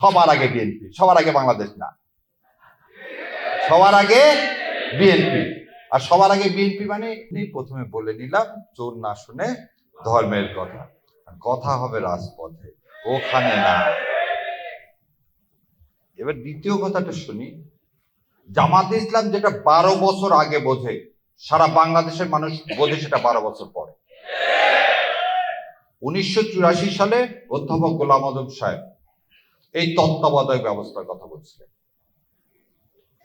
সবার আগে বিএনপি, সবার আগে বাংলাদেশ না, সবার আগে বিএনপি। আর সবার আগে বিএনপি মানে প্রথমে বলে নিলাম, চোর না শুনে ধর্মের কথা, কথা হবে রাজপথে, ওখানে না। এবার দ্বিতীয় কথাটা শুনি। জামাতে ইসলাম যেটা 12 বছর আগে বোঝে, সারা বাংলাদেশের মানুষ বোঝে সেটা 12 বছর পরে। 1984 সালে অধ্যাপক গোলাম আজম সাহেব এই তত্ত্বাবধায়ক ব্যবস্থার কথা বলছিলেন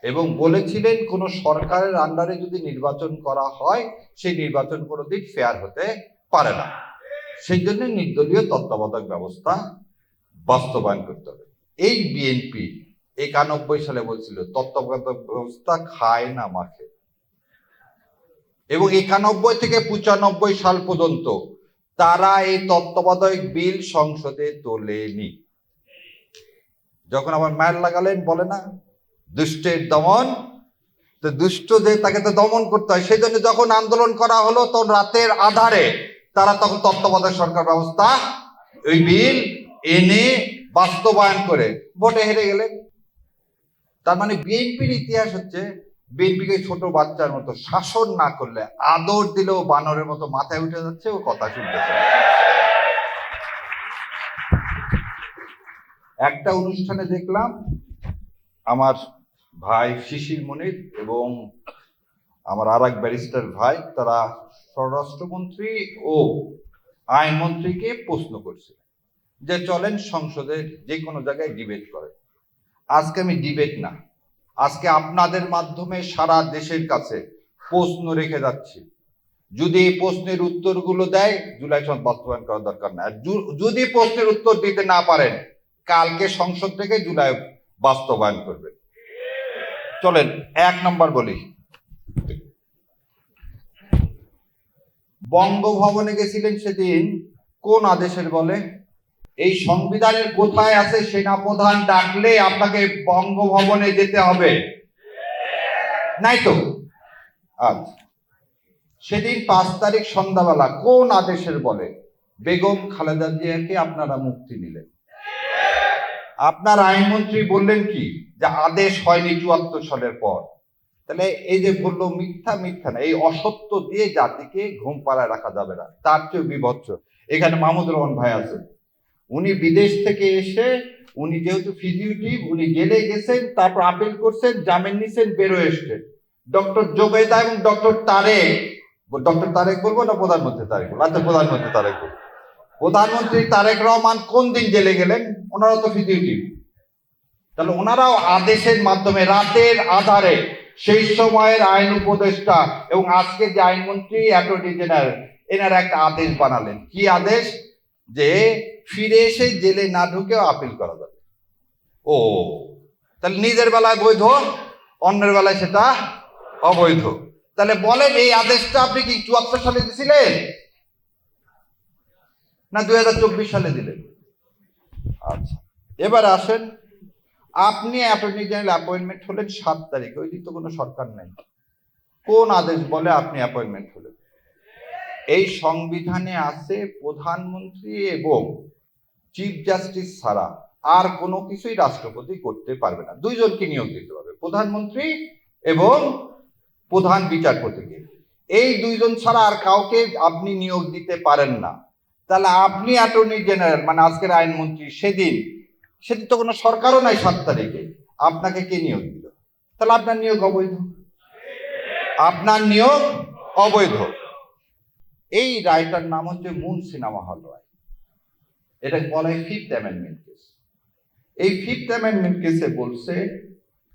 এবং বলেছিলেন কোন সরকারের আন্ডারে যদি নির্বাচন করা হয় সেই নির্বাচন কোনোদিন ফেয়ার হতে পারে না, সেই জন্য নির্দলীয় তত্ত্বাবধায়ক ব্যবস্থা বাস্তবায়ন করতে হবে। এই বিএনপি 91 সালে বলছিল তত্ত্বাবধায়ক ব্যবস্থা খায় না মাখে, এবং 91 থেকে 95 সাল পর্যন্ত তারা এই তত্ত্বাবধায়ক বিল সংসদে তোলেনি। যখন আবার মায়ের লাগালেন, বলে না দুষ্টের দমন, তো দুষ্ট যে তাকে তো দমন করতে হয়, সেই জন্য যখন আন্দোলন করা হলো তখন রাতের আধারে তারা তখন তত্ত্বাবধায়ক সরকার ব্যবস্থা ওই বিল এনে বাস্তবায়ন করে ভোটে হেরে গেলেন। তার মানে বিএনপির ইতিহাস হচ্ছে, বিএনপিকে ছোট বাচ্চার মতো শাসন না করলে, আদর দিলেও বানরের মতো মাথায় উঠে যাচ্ছে, ও কথা শুনতেছে। একটা অনুষ্ঠানে দেখলাম আমার ভাই শিশির মনির এবং আমার আর এক ব্যারিস্টার ভাই, তারা স্বরাষ্ট্রমন্ত্রী ও আইনমন্ত্রীকে প্রশ্ন করছে যে চলেন সংসদে যে কোনো জায়গায় ডিবেট করে। আজকে আমি ডিবেট না, আজকে আপনাদের মাধ্যমে সারা দেশের কাছে প্রশ্ন রেখে যাচ্ছি, যদি এই প্রশ্নের উত্তরগুলো দেয় জুলাই সনদ বাস্তবায়ন করার দরকার না। যদি প্রশ্নের উত্তর দিতে না পারেন, কালকে সংসদ থেকে জুলাই বাস্তবায়ন করবে। চলেন 1 নম্বর বলি, বঙ্গভবনে গেছিলেন সেদিন কোন আদেশের বলে? এই সংবিধানের কোথায় আছে সেনাপ্রধান ডাকলে আপনাকে বঙ্গভবনে যেতে হবে? নাই তো। আচ্ছা, সেদিন 5 তারিখ সন্ধ্যাবেলা কোন আদেশের বলে বেগম খালেদা জিয়াকে আপনারা মুক্তি নিলেন? আপনার আইনমন্ত্রী বললেন কি, যে আদেশ হয়নি 74 সালের পর। তাহলে এই যে বললো মিথ্যা, মিথ্যা না, এই অসত্য দিয়ে জাতিকে ঘুম পাড়ায় রাখা যাবে না। তার চেয়ে বিভৎস, এখানে মাহমুদুর রহমান ভাই আছেন, উনি বিদেশ থেকে এসে, উনি যেহেতু ফিজিউটিভ, উনি জেলে গেছেন, তারপর আপিল করছেন, জামিন নিছেন, বেরোয় এসছেন। ডক্টর জোবেদা এবং ডক্টর তারেক বলবো না প্রধানমন্ত্রী তারেক বলবো? আচ্ছা, প্রধানমন্ত্রী তারেক বলবো। প্রধানমন্ত্রী তারেক রহমান কোন দিন জেলে গেলেন? ওনারা তো ফিজিউটিভ। তাহলে ওনারাও আদেশের মাধ্যমে রাতের আধারে, সেই সময়ের আইন উপদেষ্টা এবং আজকে যে আইনমন্ত্রী অ্যাটর্নি জেনারেল, এনারা একটা আদেশ বানালেন। কি আদেশ? যে ফিরে এসে জেলে না ঢুকেও আপিল করা যাবে। ও, তাহলে নিজের বেলায় বৈধ, অন্যের বেলায় সেটা অবৈধ। তাহলে বলেন, এই আদেশটা আপনি কি 74 সালে দিয়েছিলেন না 2024 সালে দিলেন? আচ্ছা, এবার আসেন, আপনি অ্যাটর্নি জেনারেল অ্যাপয়েন্টমেন্ট হলেন 7 তারিখ, ওই দিন তো কোনো সরকার নাই। কোন আদেশ বলে আপনি অ্যাপয়েন্টমেন্ট হলেন? এই সংবিধানে আছে প্রধানমন্ত্রী এবং চিফ জাস্টিস ছাড়া আর কোনো কিছুই রাষ্ট্রপতি করতে পারবে না। দুইজনকে নিয়োগ দিতে হবে, প্রধানমন্ত্রী এবং প্রধান বিচারপতিকে। এই দুইজন ছাড়া আর কাউকে আপনি নিয়োগ দিতে পারেন না। তাহলে আপনি অ্যাটর্নি জেনারেল, মানে আজকের আইনমন্ত্রী, সেদিন তো কোনো সরকারও নাই 7 তারিখে, আপনাকে কে নিয়োগ দিল? তাহলে আপনার নিয়োগ অবৈধ, আপনার নিয়োগ অবৈধ। এই রায়টার নাম হচ্ছে মুন সিনেমা হল রায়। এটা বলা হয় 5th অ্যামেন্ডমেন্ট কেস। এই 5th অ্যামেন্ডমেন্ট কেসে বলছে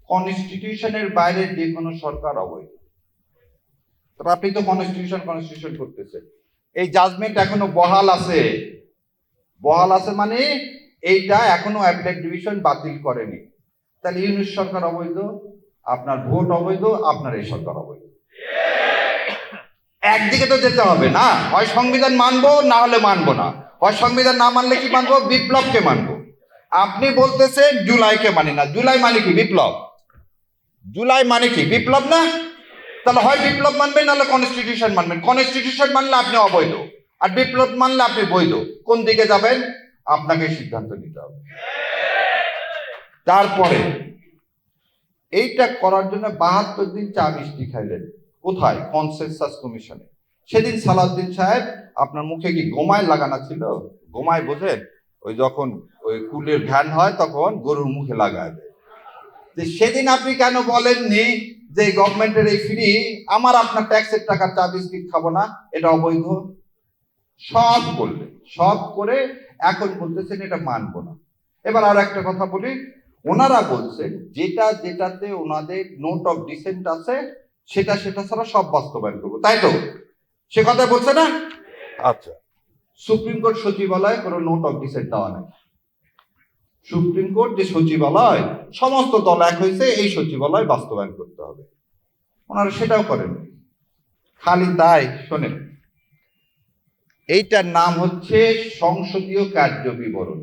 কনস্টিটিউশনের বাইরে যে কোনো সরকার অবৈধ। আপনি তো কনস্টিটিউশন করতেছেন, এই জাজমেন্ট এখনো বহাল আছে। বহাল আছে মানে এইটা এখনো অ্যাপেলেট ডিভিশন বাতিল করেনি। তাহলে ইউনিট সরকার অবৈধ, আপনার ভোট অবৈধ, আপনার এই সরকার অবৈধ। একদিকে তো যেতে হবে না, হয় সংবিধান মানবো না হলে মানবো না। হয় সংবিধান না মানলে কি মানবো? বিপ্লবকে মানবো। আপনি বলতেছেন জুলাইকে মানি না। জুলাই মানে কি? বিপ্লব। জুলাই মানে কি? বিপ্লব না? তাহলে হয় বিপ্লব মানবেন নাহলে কনস্টিটিউশন মানবেন। কনস্টিটিউশন মানলে আপনি অবৈধ, আর বিপ্লব মানলে আপনি বৈধ। কোন দিকে যাবেন আপনাকে সিদ্ধান্ত নিতে হবে। তারপরে এইটা করার জন্য 72 দিন চা মিষ্টি খাইলেন। কোথায়? কনসেনসাস কমিশনে। সেদিন সালাউদ্দিন সাহেব আপনার মুখে কি গোমায় লাগানো ছিল? গোমায় বোঝেন? ওই যখন ওই কুলের ঘ্যান হয় তখন গরুর মুখে লাগায় দেয়। সেদিন আপনি কেন বলেননি যে গভর্নমেন্টের এই ফ্রি, আমার আপনার ট্যাক্সের টাকা চা বিস্কিট খাবো না, এটা অবৈধ? সব করলেন, সব করে এখন বলতেছেন এটা মানবো না। এবার আর একটা কথা বলি, ওনারা বলছেন যেটাতে ওনাদের নোট অফ ডিসেন্ট আছে সেটা ছাড়া সব বাস্তবায়ন করবো, তাই তো? সে কথা বলছে না? আচ্ছা, সুপ্রিম কোর্ট সচিবালয়ে কোনো নোট অফ ডিসেন্ট দেওয়া নেই। সুপ্রিম কোর্ট যে সচিবালয়, সমস্ত দল এক হয়েছে এই সচিবালয় বাস্তবায়ন করতে হবে, ওনারা সেটাও করেন। খালি তাই, শোনেন, এইটার নাম হচ্ছে সংসদীয় কার্য বিবরণ।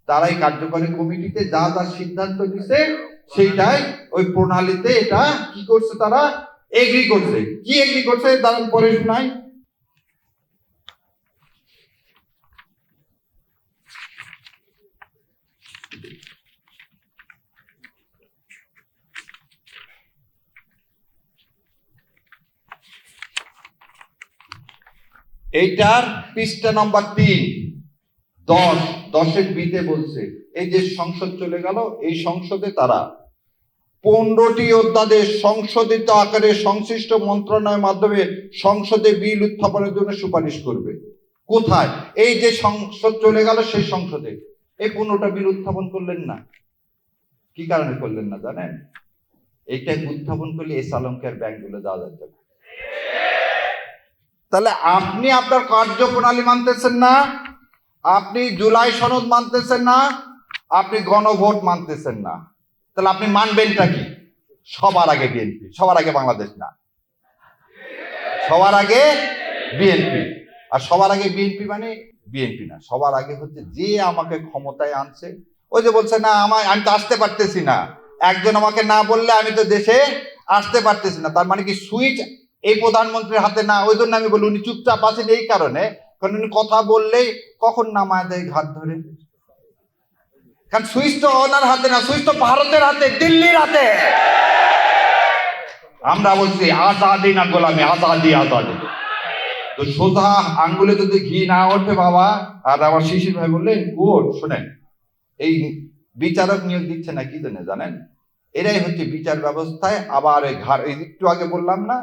তারাই কার্যকরী কমিটিতে যা যা সিদ্ধান্ত নিছে সেইটাই ওই প্রণালীতে এটা কি করছে, তারা এগ্রি করছে। কি এগ্রি করছে দাঁড়ান পরে শোনাই। এইটার পৃষ্ঠা নম্বর 3, 10-10 বিতে বলছে এই যে সংসদ চলে গেল, এই সংসদে তারা 15টি অধ্যাদেশ সংশোধিত আকারে সংশ্লিষ্ট মন্ত্রণালয়ের মাধ্যমে সংসদে বিল উত্থাপনের জন্য সুপারিশ করবে। কোথায়? এই যে সংসদ চলে গেল সেই সংসদে এই 15টা বিল উত্থাপন করলেন না। কি কারণে করলেন না জানেন? এইটা উত্থাপন করলে এস আলমকে আর ব্যাংকগুলো দেওয়া যাচ্ছে না। তাহলে আপনি আপনার কার্যপ্রণালী মানতেছেন না, আপনি জুলাই সনদ মানতেছেন না, আপনি গণভোট মানতেছেন না, তাহলে আপনি মানবেনটা কি? সবার আগে বিএনপি, সবার আগে বাংলাদেশ না, সবার আগে বিএনপি। আর সবার আগে বিএনপি মানে বিএনপি না, সবার আগে হচ্ছে যে আমাকে ক্ষমতায় আনছে। ওই যে বলছে না আমি তো আসতে পারতেছি না, একজন আমাকে না বললে আমি তো দেশে আসতে পারতেছি না, তার মানে কি সুইচ এই প্রধানমন্ত্রীর হাতে না? ওই জন্য আমি বলি উনি চুপচাপ আছেন এই কারণে, কারণ উনি কথা বললেই কখন নামায় দেয় ঘাট ধরে। কারণ সুইচ তো ওনার হাতে না, সুইচ তো ভারতের হাতে, দিল্লির হাতে। আমরা বলছি আজাদি না গোলামি, আজাদি আজাদি। তো সোজা আঙ্গুলে যদি ঘি না ওঠে বাবা। আর আমার শিশির ভাই বললেন গুড, শোনেন, এই বিচারক নিয়োগ দিচ্ছে না কি জন্য জানেন? এরাই হচ্ছে বিচার ব্যবস্থায় আবার একটু আগে বললাম না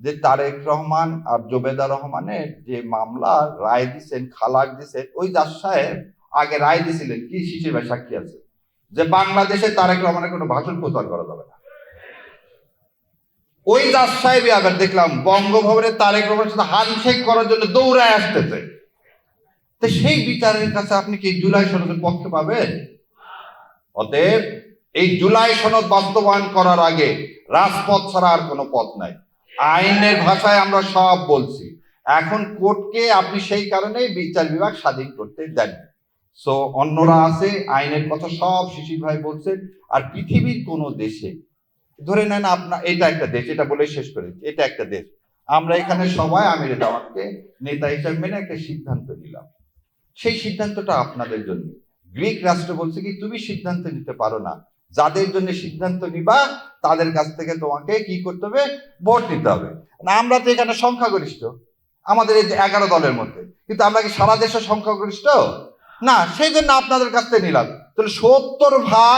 যে তারেক রহমান আর জোবেদা রহমানের যে মামলা রায় দিচ্ছেন, খালাক দিচ্ছেন, ওই জাজ সাহেব আগে রায় দিছিলেন কি, শিশির ভাই সাক্ষী আছে, যে বাংলাদেশে তারেক রহমানের কোনো ভাষণ প্রচার করা যাবে না। ওই জাজ সাহেব আবার দেখলাম বঙ্গভবনে তারেক রহমানের সাথে হ্যান্ডশেক করার জন্য দৌড়ায় আসতেছে। তো সেই বিচারের কাছে আপনি কি জুলাই সনদের পক্ষে পাবেন? অতএব এই জুলাই সনদ বাস্তবায়ন করার আগে রাজপথ ছাড়া আর কোনো পথ নাই। আইনের ভাষায় আমরা সব বলছি। এখন কোর্টকে আপনি সেই কারণেই বিচার বিভাগ স্বাধীন করতে দেন। সো অন্যরা আছে, আইনের কথা সব শিশির ভাই বলছেন। আর পৃথিবীর কোন দেশে ধরে নেন আপনার এটা একটা দেশ, এটা বলে শেষ করে, এটা একটা দেশ, আমরা এখানে সবাই আমিরে দাওয়াতকে নেতা হিসাবে মেনে একটা সিদ্ধান্ত নিলাম, সেই সিদ্ধান্তটা আপনাদের জন্য। গ্রিক রাষ্ট্র বলছে কি তুমি সিদ্ধান্ত নিতে পারো না, যাদের জন্য সিদ্ধান্ত নিবা তাদের কাছ থেকে তোমাকে কি করতে হবে, ভোট নিতে হবে। না আমরা তো এখানে সংখ্যাগরিষ্ঠ, আমাদের এই 11 দলের মধ্যে, কিন্তু আমরা কি সারা দেশের সংখ্যাগরিষ্ঠ না? সেই জন্য আপনাদের কাছ থেকে নিলাম। তাহলে 70 ভাগ